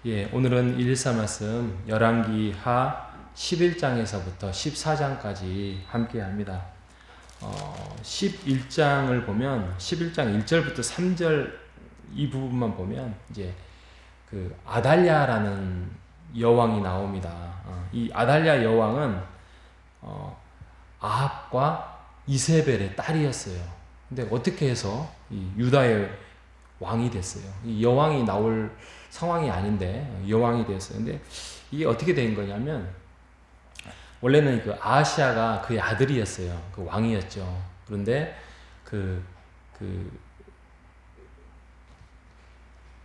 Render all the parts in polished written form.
예, 오늘은 114 말씀 열왕기 하 11장에서부터 14장까지 함께 합니다. 11장을 보면 11장 1절부터 3절 이 부분만 보면 이제 그 아달랴라는 여왕이 나옵니다. 이 아달랴 여왕은 아합과 이세벨의 딸이었어요. 근데 어떻게 해서 이 유다의 왕이 됐어요. 이 여왕이 나올 상황이 아닌데 여왕이 됐어요. 근데 이게 어떻게 된 거냐면 원래는 그 아하시아가 그의 아들이었어요. 그 왕이었죠. 그런데 그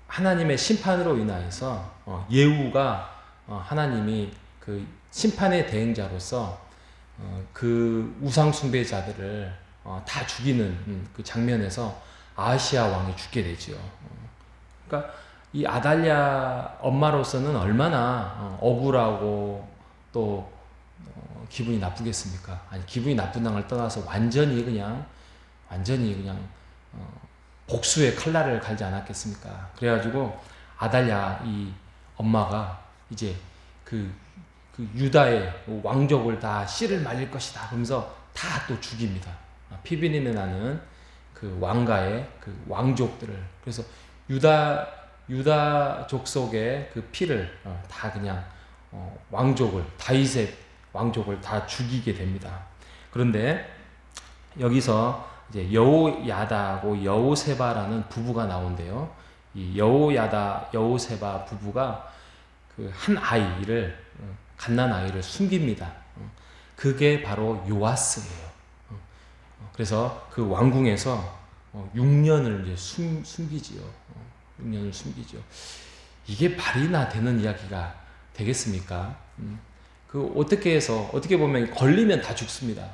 하나님의 심판으로 인하여서 예후가 하나님이 그 심판의 대행자로서 그 우상 숭배자들을 다 죽이는 그 장면에서 아하시아 왕이 죽게 되죠. 그러니까 이 아달랴 엄마로서는 얼마나 억울하고 또 기분이 나쁘겠습니까? 아니 기분이 나쁜다는 걸 떠나서 완전히 그냥 복수의 칼날을 갈지 않았겠습니까? 그래가지고 아달랴 이 엄마가 이제 그 유다의 왕족을 다 씨를 말릴 것이다 그러면서 다 또 죽입니다. 피비린내 나는 그 왕가의 그 왕족들을, 그래서 유다 족속의 그 피를 다 그냥 왕족을, 다윗의 왕족을 다 죽이게 됩니다. 그런데 여기서 이제 여호야다하고 여호세바라는 부부가 나온대요. 이 여호야다 여호세바 부부가 그 한 아이를, 갓난 아이를 숨깁니다. 그게 바로 요아스예요. 그래서 그 왕궁에서 6년을 이제 숨기지요. 6년을 숨기죠. 이게 말이나 되는 이야기가 되겠습니까? 그 어떻게 해서, 어떻게 보면 걸리면 다 죽습니다.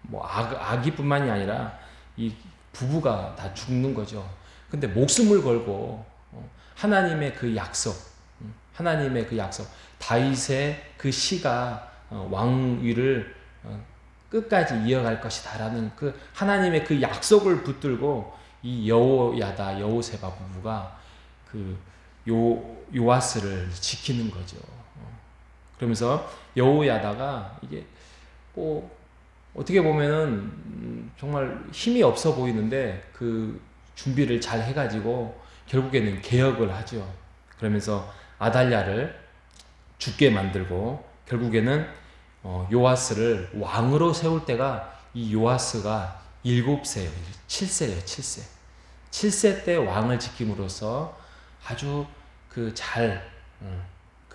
뭐 아기뿐만이 아니라 이 부부가 다 죽는 거죠. 근데 목숨을 걸고 하나님의 그 약속, 다윗의 그 씨가 왕위를 끝까지 이어갈 것이다라는 그 하나님의 그 약속을 붙들고 이 여호야다 여호세바 부부가 그 요아스를 지키는 거죠. 그러면서 여호야다가 이게 뭐 어떻게 보면은 정말 힘이 없어 보이는데 그 준비를 잘 해가지고 결국에는 개혁을 하죠. 그러면서 아달랴를 죽게 만들고 결국에는 요아스를 왕으로 세울 때가 이 요아스가 7세예요. 7세예요. 7세 때 왕을 지킴으로써 아주 그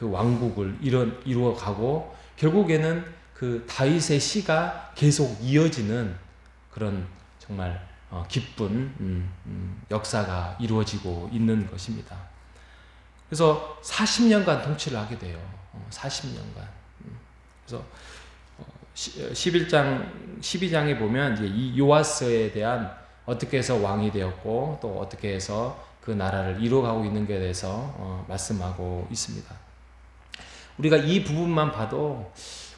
왕국을 이루어가고 결국에는 그 다윗의 씨가 계속 이어지는 그런 정말 기쁜 역사가 이루어지고 있는 것입니다. 그래서 40년간 통치를 하게 돼요. 40년간. 그래서 12장에 보면 이제 이 요아스에 대한 어떻게 해서 왕이 되었고 또 어떻게 해서 그 나라를 이루어가고 있는 것에 대해서 말씀하고 있습니다. 우리가 이 부분만 봐도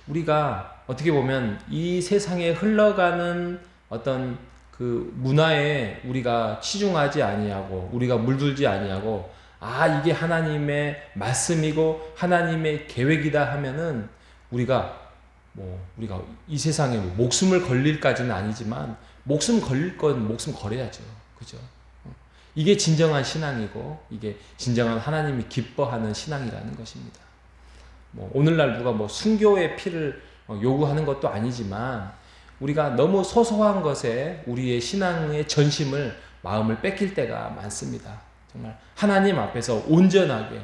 우리가 어떻게 보면 이 세상에 흘러가는 어떤 그 문화에 우리가 치중하지 아니하고 우리가 물들지 아니하고 이게 하나님의 말씀이고 하나님의 계획이다 하면은 우리가 이 세상에 목숨을 걸릴까지는 아니지만 목숨 걸릴 건 목숨 걸어야죠. 그죠? 이게 진정한 신앙이고 이게 진정한 하나님이 기뻐하는 신앙이라는 것입니다. 오늘날 누가 순교의 피를 요구하는 것도 아니지만 우리가 너무 소소한 것에 우리의 신앙의 전심을 마음을 뺏길 때가 많습니다. 정말 하나님 앞에서 온전하게,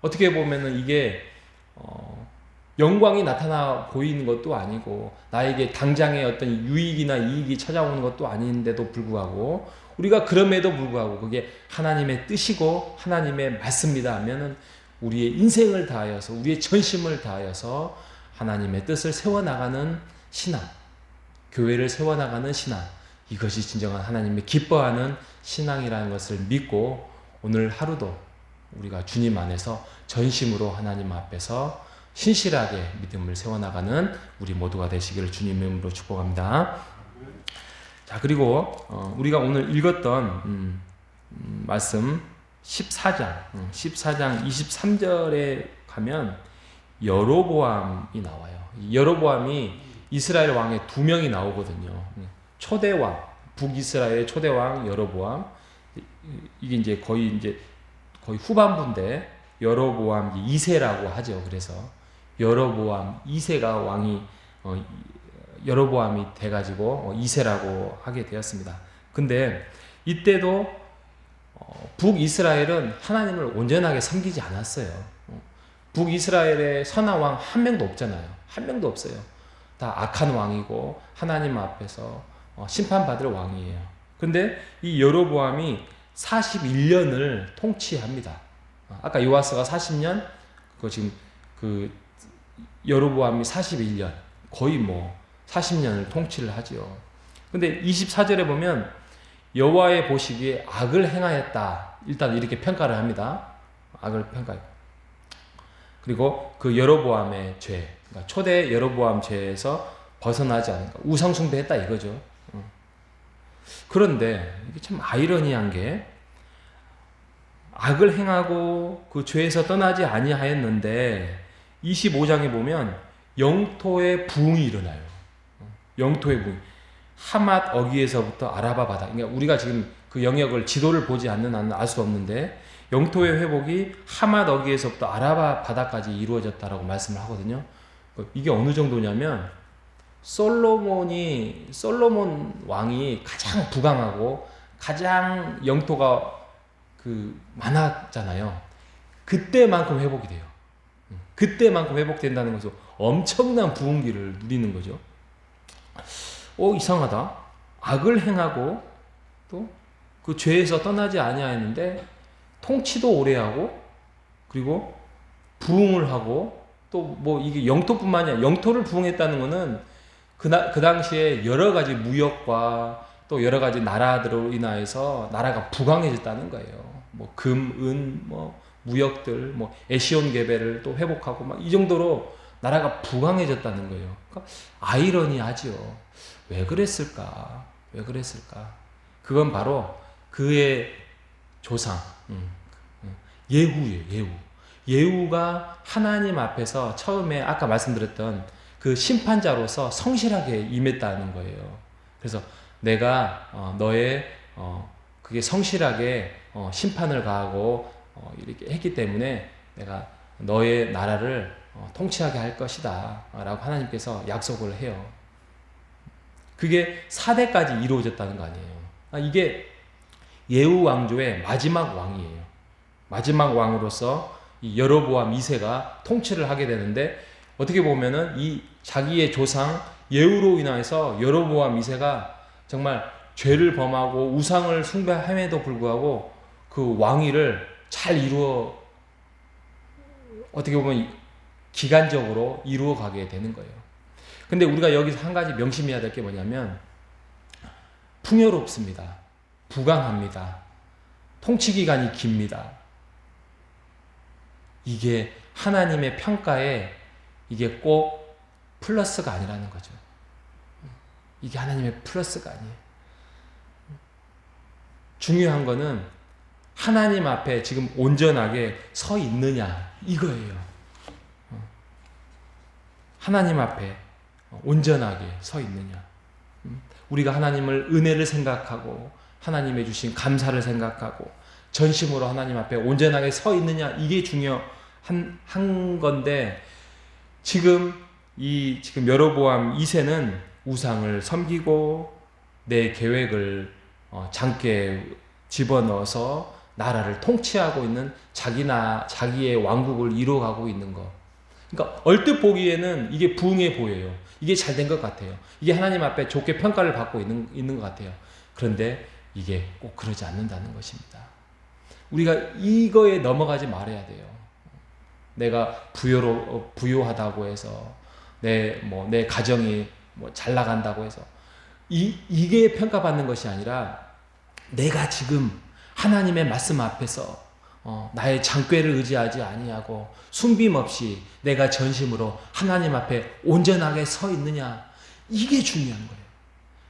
어떻게 보면은 이게 영광이 나타나 보이는 것도 아니고 나에게 당장의 어떤 유익이나 이익이 찾아오는 것도 아닌데도 불구하고 우리가 그럼에도 불구하고 그게 하나님의 뜻이고 하나님의 말씀이다 하면은 우리의 인생을 다하여서 우리의 전심을 다하여서 하나님의 뜻을 세워나가는 신앙, 교회를 세워나가는 신앙, 이것이 진정한 하나님이 기뻐하는 신앙이라는 것을 믿고 오늘 하루도 우리가 주님 안에서 전심으로 하나님 앞에서 신실하게 믿음을 세워나가는 우리 모두가 되시기를 주님의 이름으로 축복합니다. 자, 그리고 우리가 오늘 읽었던 말씀 14장 23절에 가면 여로보암이 나와요. 여로보암이 이스라엘 왕의 두 명이 나오거든요. 초대왕, 북이스라엘의 초대왕 여로보암. 이게 이제 거의 후반부인데 여로보암 2세라고 하죠. 그래서 여로보암 2세가 왕이 여로보암이 돼가지고 2세라고 하게 되었습니다. 근데 이때도 북이스라엘은 하나님을 온전하게 섬기지 않았어요. 북이스라엘의 선한 왕 한 명도 없잖아요. 한 명도 없어요. 다 악한 왕이고 하나님 앞에서 심판받을 왕이에요. 근데 이 여로보암이 41년을 통치합니다. 아까 요아스가 40년, 지금 여로보암이 41년, 거의 40년을 통치를 하죠. 근데 24절에 보면 여호와의 보시기에 악을 행하였다. 일단 이렇게 평가를 합니다. 악을 평가해요. 그리고 그 여로보암의 죄, 그러니까 초대 여로보암 죄에서 벗어나지 않으니까 우상 숭배했다 이거죠. 그런데 이게 참 아이러니한 게 악을 행하고 그 죄에서 떠나지 아니하였는데 25장에 보면 영토의 부흥이 일어나요. 영토의 부흥. 하맛 어귀에서부터 아라바 바다. 그러니까 우리가 지금 그 영역을 지도를 보지 않는 한은 알 수 없는데 영토의 회복이 하맛 어귀에서부터 아라바 바다까지 이루어졌다라고 말씀을 하거든요. 이게 어느 정도냐면 솔로몬 왕이 가장 부강하고 가장 영토가 많았잖아요. 그때만큼 회복이 돼요. 그때만큼 회복된다는 것은 엄청난 부흥기를 누리는 거죠. 이상하다. 악을 행하고 또 그 죄에서 떠나지 아니하였는데 통치도 오래 하고 그리고 부흥을 하고 또 이게 영토뿐만 아니라 영토를 부흥했다는 것은 그 당시에 여러 가지 무역과 또 여러 가지 나라들로 인하여서 나라가 부강해졌다는 거예요. 금, 은, 무역들, 에시온 게베를 또 회복하고 이 정도로 나라가 부강해졌다는 거예요. 그러니까 아이러니하죠. 왜 그랬을까? 그건 바로 그의 조상 예후예요. 예후가 하나님 앞에서 처음에 아까 말씀드렸던 그 심판자로서 성실하게 임했다는 거예요. 그래서 내가 너의 그게 성실하게 심판을 가하고 이렇게 했기 때문에 내가 너의 나라를 통치하게 할 것이다 라고 하나님께서 약속을 해요. 그게 4대까지 이루어졌다는 거 아니에요. 이게 예후 왕조의 마지막 왕이에요. 마지막 왕으로서 이 여로보암 2세가 통치를 하게 되는데 어떻게 보면은 이 자기의 조상 예후로 인해서 여로보암 2세가 정말 죄를 범하고 우상을 숭배함에도 불구하고 그 왕위를 잘 어떻게 보면 기간적으로 이루어 가게 되는 거예요. 근데 우리가 여기서 한 가지 명심해야 될 게 뭐냐면 풍요롭습니다. 부강합니다. 통치 기간이 깁니다. 이게 하나님의 평가에 이게 꼭 플러스가 아니라는 거죠. 이게 하나님의 플러스가 아니에요. 중요한 거는 하나님 앞에 지금 온전하게 서 있느냐 이거예요. 하나님 앞에 온전하게 서 있느냐. 우리가 하나님을 은혜를 생각하고 하나님의 주신 감사를 생각하고 전심으로 하나님 앞에 온전하게 서 있느냐 이게 중요한 건데 지금 여로보암 2세는 우상을 섬기고 내 계획을 장께 집어넣어서 나라를 통치하고 있는 자기의 왕국을 이루어가고 있는 것. 그러니까 얼뜻 보기에는 이게 부흥해 보여요. 이게 잘 된 것 같아요. 이게 하나님 앞에 좋게 평가를 받고 있는 것 같아요. 그런데 이게 꼭 그러지 않는다는 것입니다. 우리가 이거에 넘어가지 말아야 돼요. 내가 부유하다고 해서 내 가정이 잘 나간다고 해서 이게 평가받는 것이 아니라 내가 지금 하나님의 말씀 앞에서 나의 장꾀를 의지하지 아니하고 숨김 없이 내가 전심으로 하나님 앞에 온전하게 서 있느냐 이게 중요한 거예요.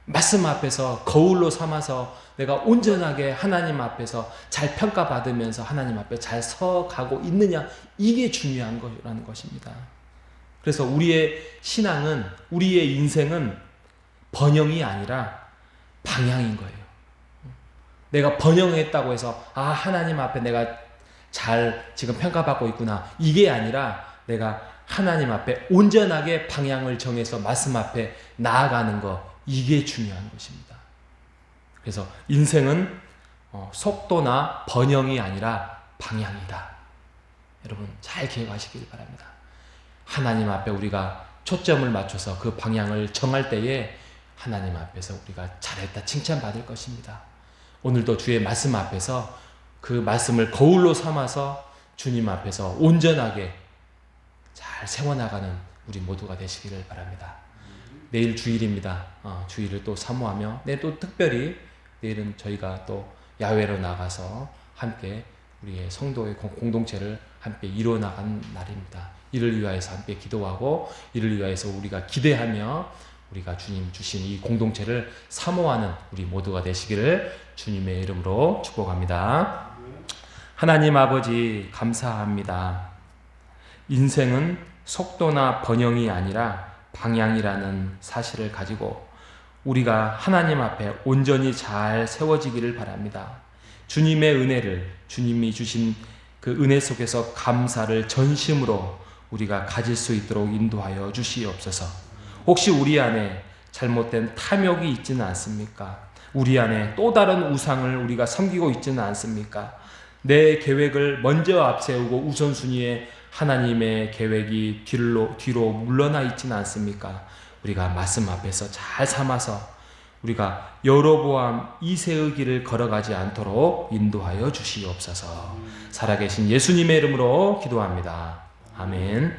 말씀 앞에서 거울로 삼아서 내가 온전하게 하나님 앞에서 잘 평가받으면서 하나님 앞에 잘 서가고 있느냐, 이게 중요한 거라는 것입니다. 그래서 우리의 신앙은, 우리의 인생은 번영이 아니라 방향인 거예요. 내가 번영했다고 해서 하나님 앞에 내가 잘 지금 평가받고 있구나, 이게 아니라 내가 하나님 앞에 온전하게 방향을 정해서 말씀 앞에 나아가는 거, 이게 중요한 것입니다. 그래서 인생은 속도나 번영이 아니라 방향이다. 여러분 잘 기억하시길 바랍니다. 하나님 앞에 우리가 초점을 맞춰서 그 방향을 정할 때에 하나님 앞에서 우리가 잘했다 칭찬받을 것입니다. 오늘도 주의 말씀 앞에서 그 말씀을 거울로 삼아서 주님 앞에서 온전하게 잘 세워나가는 우리 모두가 되시기를 바랍니다. 내일 주일입니다. 주일을 또 사모하며, 내일 또 특별히 내일은 저희가 또 야외로 나가서 함께 우리의 성도의 공동체를 함께 이루어 나간 날입니다. 이를 위하여서 함께 기도하고, 이를 위하여서 우리가 기대하며 우리가 주님 주신 이 공동체를 사모하는 우리 모두가 되시기를 주님의 이름으로 축복합니다. 하나님 아버지 감사합니다. 인생은 속도나 번영이 아니라 방향이라는 사실을 가지고 우리가 하나님 앞에 온전히 잘 세워지기를 바랍니다. 주님의 은혜를, 주님이 주신 그 은혜 속에서 감사를 전심으로 우리가 가질 수 있도록 인도하여 주시옵소서. 혹시 우리 안에 잘못된 탐욕이 있지는 않습니까? 우리 안에 또 다른 우상을 우리가 섬기고 있지는 않습니까? 내 계획을 먼저 앞세우고 우선순위에 하나님의 계획이 뒤로 물러나 있지는 않습니까? 우리가 말씀 앞에서 잘 삼아서 우리가 여로보암 2세의 길을 걸어가지 않도록 인도하여 주시옵소서. 살아계신 예수님의 이름으로 기도합니다. 아멘.